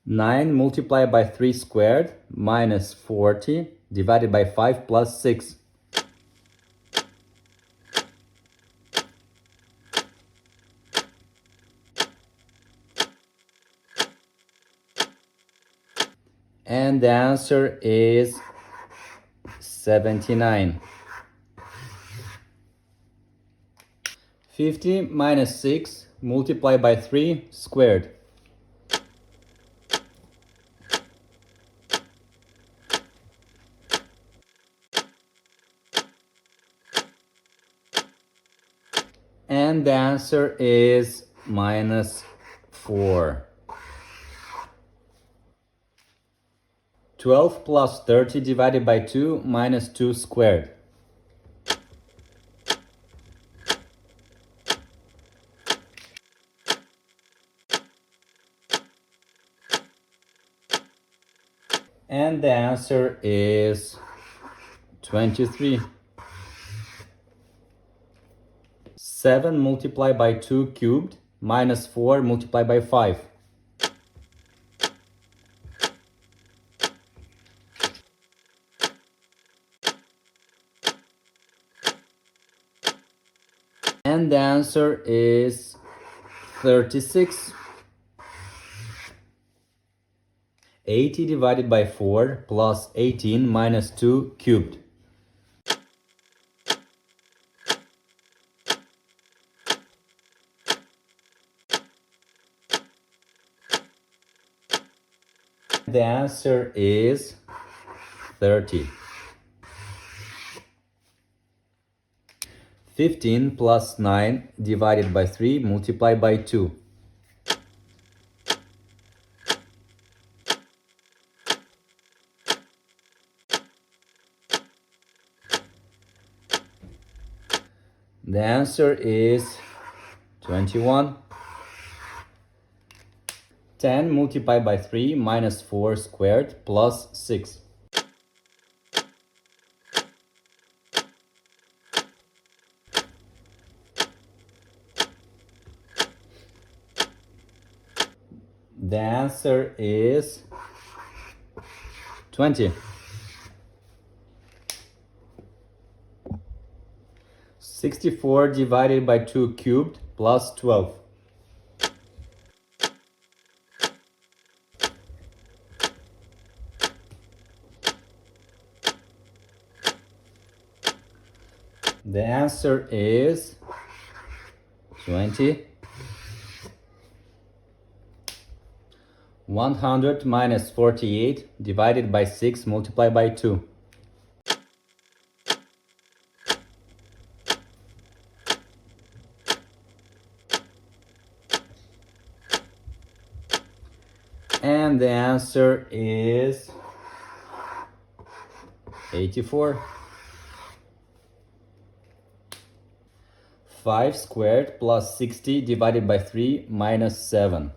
9 multiplied by 3 squared minus 40 divided by 5 plus 6. And the answer is 79. 50 minus 6 multiplied by 3 squared. And the answer is minus 4. 12 plus 30 divided by 2 minus 2 squared. And the answer is 23. 7 multiplied by 2 cubed minus 4 multiplied by 5. And the answer is 36. 80 divided by 4 plus 18 minus 2 cubed. The answer is 30. 15 plus 9 divided by 3 multiplied by 2. The answer is 21. 10 multiplied by 3 minus 4 squared plus 6. The answer is 20. 64 divided by 2 cubed plus 12. The answer is 20. 100 minus 48 divided by 6 multiplied by 2. And the answer is 84. 5 squared plus 60 divided by 3 minus 7.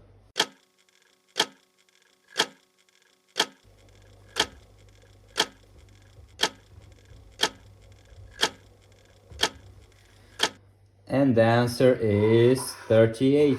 And the answer is 38.